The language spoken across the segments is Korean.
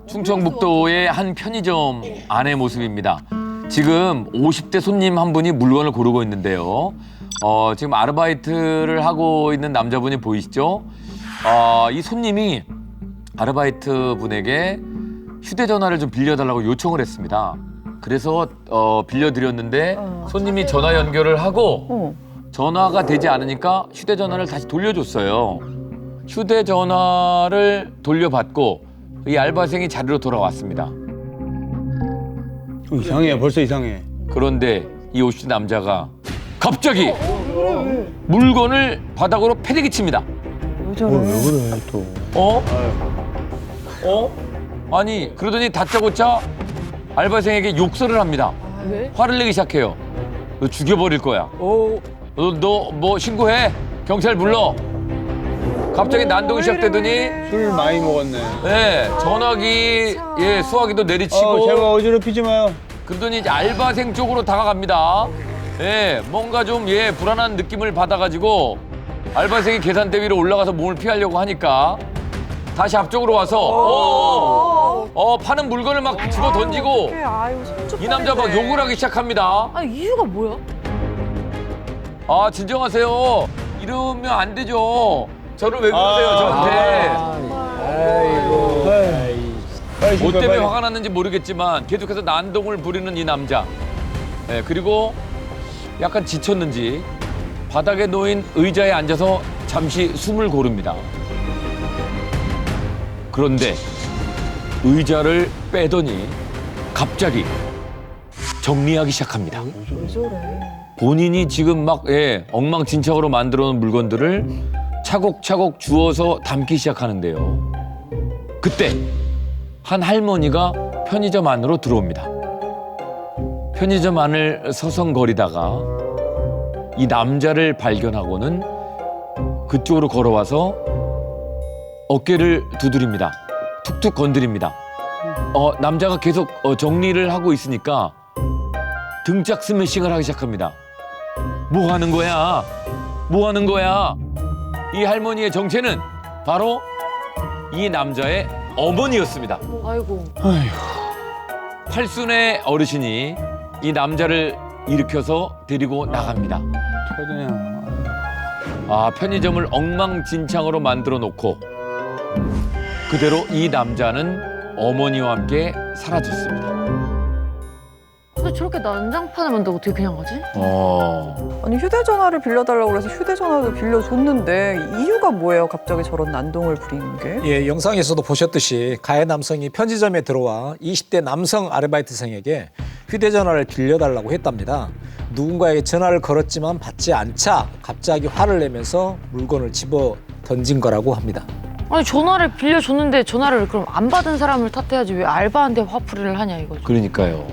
충청북도의 한 편의점 안의 모습입니다. 지금 50대 손님 한 분이 물건을 고르고 있는데요. 지금 아르바이트를 하고 있는 남자분이 보이시죠? 이 손님이 아르바이트 분에게 휴대전화를 좀 빌려달라고 요청을 했습니다. 그래서 빌려드렸는데 손님이 전화 연결을 하고 전화가 되지 않으니까 휴대전화를 다시 돌려줬어요. 휴대전화를 돌려받고 이 알바생이 자리로 돌아왔습니다. 이상해, 벌써 이상해. 그런데 이 50대 남자가 갑자기 물건을 바닥으로 패대기 칩니다. 왜 그래, 또. 아니 그러더니 다짜고짜 알바생에게 욕설을 합니다. 왜? 화를 내기 시작해요. 너 죽여버릴 거야. 너 뭐 신고해. 경찰 불러. 갑자기 난동이 시작되더니 술 많이 먹었네. 네, 전화기 수화기도 내리치고 제발 어지럽히지 마요. 그러더니 이제 알바생 쪽으로 다가갑니다. 뭔가 좀 불안한 느낌을 받아가지고 알바생이 계산대 위로 올라가서 몸을 피하려고 하니까 다시 앞쪽으로 와서 파는 물건을 막 집어 던지고 이 남자 막 욕을 하기 시작합니다. 아니 이유가 뭐야? 진정하세요. 이러면 안 되죠. 저를 왜 그러세요, 저한테. 빨리 뭐 때문에 빨리. 화가 났는지 모르겠지만 계속해서 난동을 부리는 이 남자. 그리고 약간 지쳤는지 바닥에 놓인 의자에 앉아서 잠시 숨을 고릅니다. 그런데 의자를 빼더니 갑자기 정리하기 시작합니다. 본인이 지금 막 엉망진창으로 만들어 놓은 물건들을 차곡차곡 주워서 담기 시작하는데요. 그때 한 할머니가 편의점 안으로 들어옵니다. 편의점 안을 서성거리다가 이 남자를 발견하고는 그쪽으로 걸어와서 어깨를 두드립니다. 툭툭 건드립니다. 남자가 계속 정리를 하고 있으니까 등짝 스매싱을 하기 시작합니다. 뭐 하는 거야? 뭐 하는 거야? 이 할머니의 정체는 바로 이 남자의 어머니였습니다. 아이고. 팔순의 어르신이 이 남자를 일으켜서 데리고 나갑니다. 편의점을 엉망진창으로 만들어 놓고 그대로 이 남자는 어머니와 함께 사라졌습니다. 근데 저렇게 난장판을 만들고 어떻게 그냥 가지? 아니 휴대전화를 빌려달라고 그래서 휴대전화도 빌려줬는데 이유가 뭐예요? 갑자기 저런 난동을 부리는 게? 예, 영상에서도 보셨듯이 가해 남성이 편의점에 들어와 20대 남성 아르바이트생에게 휴대전화를 빌려달라고 했답니다. 누군가에게 전화를 걸었지만 받지 않자 갑자기 화를 내면서 물건을 집어 던진 거라고 합니다. 아니 전화를 빌려줬는데 전화를 그럼 안 받은 사람을 탓해야지 왜 알바한테 화풀이를 하냐 이거죠. 그러니까요.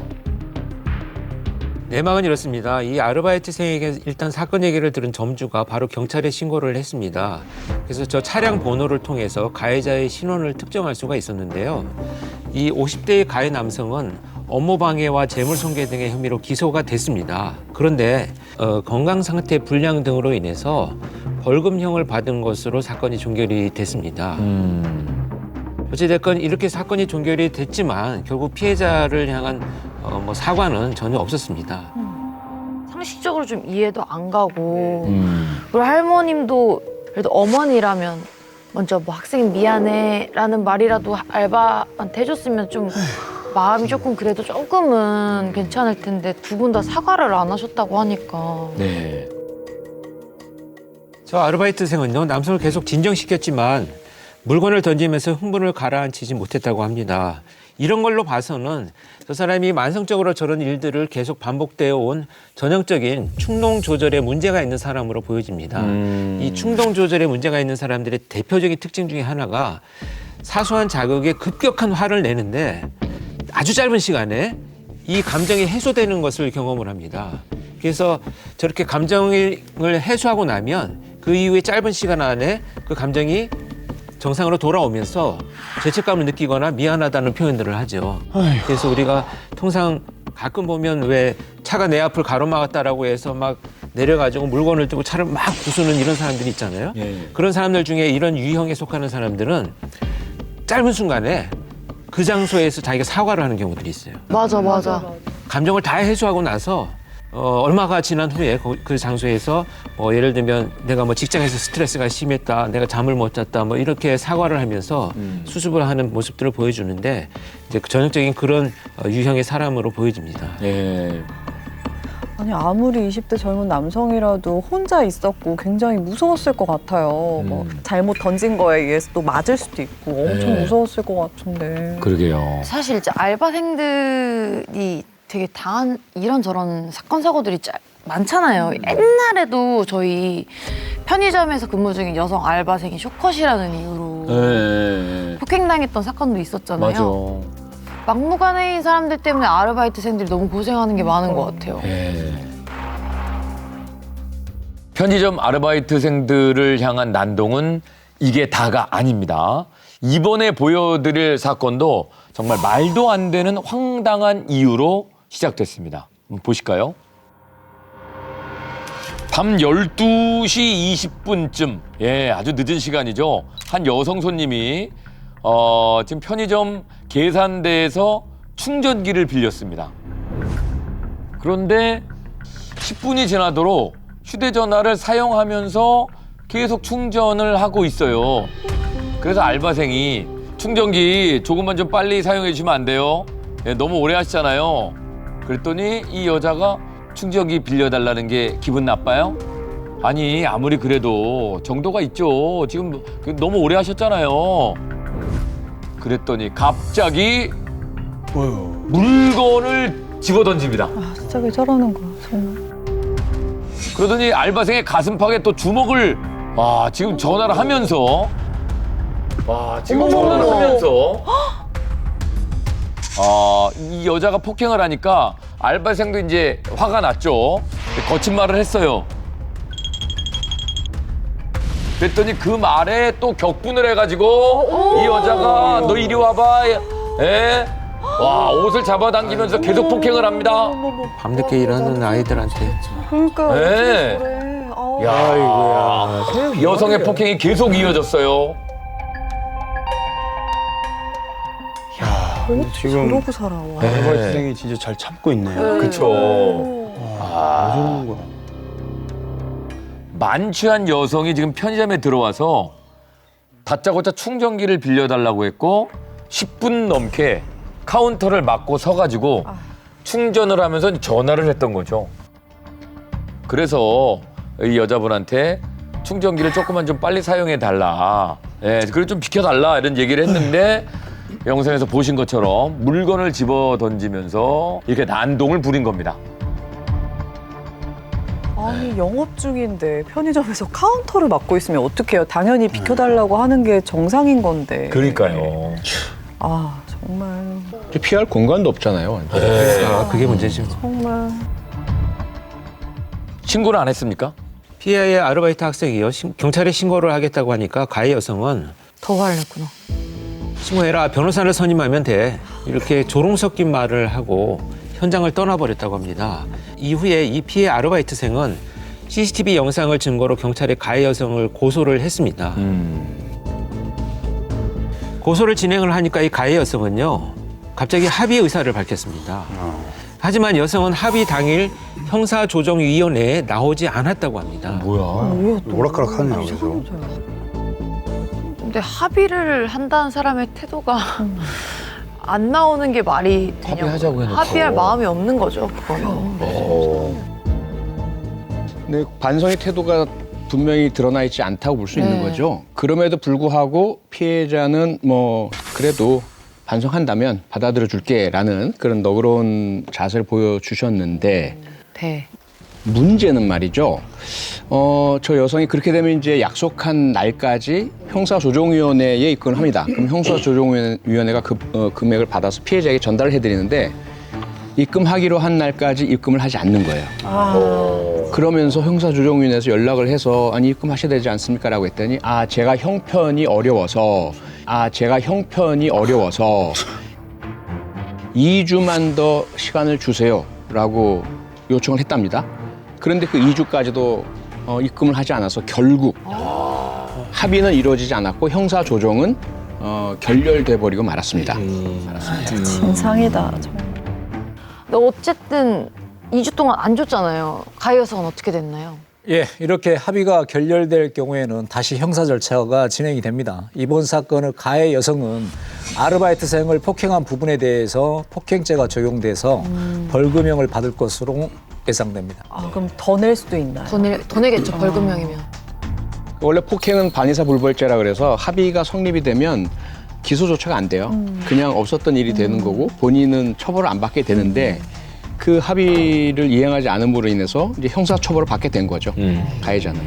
내막은 이렇습니다. 이 아르바이트생에게 일단 사건 얘기를 들은 점주가 바로 경찰에 신고를 했습니다. 그래서 저 차량 번호를 통해서 가해자의 신원을 특정할 수가 있었는데요. 이 50대의 가해 남성은 업무방해와 재물손괴 등의 혐의로 기소가 됐습니다. 그런데 건강 상태 불량 등으로 인해서 벌금형을 받은 것으로 사건이 종결이 됐습니다. 어찌됐건 이렇게 사건이 종결이 됐지만 결국 피해자를 향한 사과는 전혀 없었습니다. 상식적으로 좀 이해도 안 가고 그리고 할머님도 그래도 어머니라면 먼저 뭐 학생 미안해라는 말이라도 알바한테 해줬으면 좀 마음이 조금 그래도 조금은 괜찮을 텐데 두 분 다 사과를 안 하셨다고 하니까 네. 저 아르바이트생은요, 남성을 계속 진정시켰지만 물건을 던지면서 흥분을 가라앉히지 못했다고 합니다. 이런 걸로 봐서는 저 사람이 만성적으로 저런 일들을 계속 반복되어 온 전형적인 충동 조절에 문제가 있는 사람으로 보여집니다. 이 충동 조절에 문제가 있는 사람들의 대표적인 특징 중에 하나가 사소한 자극에 급격한 화를 내는데 아주 짧은 시간에 이 감정이 해소되는 것을 경험을 합니다. 그래서 저렇게 감정을 해소하고 나면 그 이후에 짧은 시간 안에 그 감정이 정상으로 돌아오면서 죄책감을 느끼거나 미안하다는 표현들을 하죠. 그래서 우리가 통상 가끔 보면 왜 차가 내 앞을 가로막았다라고 해서 막 내려가지고 물건을 들고 차를 막 부수는 이런 사람들이 있잖아요. 그런 사람들 중에 이런 유형에 속하는 사람들은 짧은 순간에 그 장소에서 자기가 사과를 하는 경우들이 있어요. 맞아. 감정을 다 해소하고 나서 얼마가 지난 후에 그 장소에서 예를 들면 내가 뭐 직장에서 스트레스가 심했다, 내가 잠을 못 잤다, 뭐 이렇게 사과를 하면서 수습을 하는 모습들을 보여주는데 이제 전형적인 그런 유형의 사람으로 보여집니다. 예. 아니 아무리 20대 젊은 남성이라도 혼자 있었고 굉장히 무서웠을 것 같아요. 뭐 잘못 던진 거에 의해서 또 맞을 수도 있고 엄청 네. 무서웠을 것 같은데. 그러게요. 사실 이제 알바생들이 되게 당한 이런저런 사건 사고들이 많잖아요. 옛날에도 저희 편의점에서 근무 중인 여성 알바생이 쇼컷이라는 이유로 예. 폭행당했던 사건도 있었잖아요. 맞아. 막무가내인 사람들 때문에 아르바이트생들이 너무 고생하는 게 많은 것 같아요. 예. 편의점 아르바이트생들을 향한 난동은 이게 다가 아닙니다. 이번에 보여드릴 사건도 정말 말도 안 되는 황당한 이유로 시작됐습니다. 한번 보실까요? 밤 12시 20분쯤, 예, 아주 늦은 시간이죠. 한 여성 손님이 지금 편의점 계산대에서 충전기를 빌렸습니다. 그런데 10분이 지나도록 휴대전화를 사용하면서 계속 충전을 하고 있어요. 그래서 알바생이 충전기 조금만 좀 빨리 사용해 주시면 안 돼요? 예, 너무 오래 하시잖아요. 그랬더니 이 여자가 충전기 빌려달라는 게 기분 나빠요? 아니, 아무리 그래도 정도가 있죠. 지금 너무 오래 하셨잖아요. 그랬더니 갑자기 물건을 집어던집니다. 아 진짜 왜 저러는 거야 정말. 그러더니 알바생의 가슴팍에 또 주먹을, 와, 지금 전화를 하면서, 이 여자가 폭행을 하니까 알바생도 이제 화가 났죠. 거친 말을 했어요. 그랬더니 그 말에 또 격분을 해가지고 이 여자가 너 이리 와봐. 예? 와, 옷을 잡아당기면서 계속 폭행을 합니다. 밤늦게 일하는 아이들한테. 그러니까 네. 그래. 야, 여성의 폭행이 계속 이어졌어요. 지금 그러고 살아. 와. 알바이트생이 진짜 잘 참고 있네요. 그쵸. 왜 저러는 거야? 만취한 여성이 지금 편의점에 들어와서 다짜고짜 충전기를 빌려달라고 했고 10분 넘게 카운터를 막고 서가지고 충전을 하면서 전화를 했던 거죠. 그래서 이 여자분한테 충전기를 조금만 좀 빨리 사용해 달라. 예, 그리고 좀 비켜달라 이런 얘기를 했는데 영상에서 보신 것처럼 물건을 집어 던지면서 이렇게 난동을 부린 겁니다. 아니 영업 중인데 편의점에서 카운터를 맡고 있으면 어떡해요? 당연히 비켜달라고 하는 게 정상인 건데. 그러니까요. 아 정말 피할 공간도 없잖아요. 완전. 그게 문제죠. 정말. 신고를 안 했습니까? 피해의 아르바이트 학생이요. 경찰에 신고를 하겠다고 하니까 가해 여성은 더 화를 냈구나. 신고해라, 변호사를 선임하면 돼, 이렇게 조롱 섞인 말을 하고 현장을 떠나버렸다고 합니다. 이후에 이 피해 아르바이트생은 CCTV 영상을 증거로 경찰에 가해 여성을 고소를 했습니다. 고소를 진행을 하니까 이 가해 여성은요, 갑자기 합의 의사를 밝혔습니다. 하지만 여성은 합의 당일 형사조정위원회에 나오지 않았다고 합니다. 오락가락하네요. 그래서. 근데 합의를 한다는 사람의 태도가 안 나오는 게 말이 되냐고. 합의하자고 해놓고. 합의할 마음이 없는 거죠, 그거는. 근데 반성의 태도가 분명히 드러나 있지 않다고 볼 수 있는 거죠. 그럼에도 불구하고 피해자는 뭐 그래도 반성한다면 받아들여 줄게라는 그런 너그러운 자세를 보여주셨는데 네. 문제는 말이죠. 저 여성이 그렇게 되면 이제 약속한 날까지 형사조정위원회에 입건을 합니다. 그럼 형사조정위원회가 금액을 받아서 피해자에게 전달을 해드리는데 입금하기로 한 날까지 입금을 하지 않는 거예요. 그러면서 형사조정위원회에서 연락을 해서 아니 입금하셔야 되지 않습니까? 라고 했더니 제가 형편이 어려워서 2주만 더 시간을 주세요 라고 요청을 했답니다. 그런데 그 2주까지도 입금을 하지 않아서 결국 합의는 이루어지지 않았고 형사조정은 결렬돼 버리고 말았습니다. 진상이다. 정말. 근데 어쨌든 2주 동안 안 줬잖아요. 가해 여성은 어떻게 됐나요? 예, 이렇게 합의가 결렬될 경우에는 다시 형사 절차가 진행이 됩니다. 이번 사건의 가해 여성은 아르바이트생을 폭행한 부분에 대해서 폭행죄가 적용돼서 벌금형을 받을 것으로 예상됩니다. 아, 그럼 더 낼 수도 있나요? 더 내겠죠, 벌금형이면. 원래 폭행은 반의사 불벌죄라 그래서 합의가 성립이 되면 기소 조차가 안 돼요. 그냥 없었던 일이 되는 거고 본인은 처벌을 안 받게 되는데 그 합의를 이행하지 않음으로 인해서 이제 형사 처벌을 받게 된 거죠. 가해자는.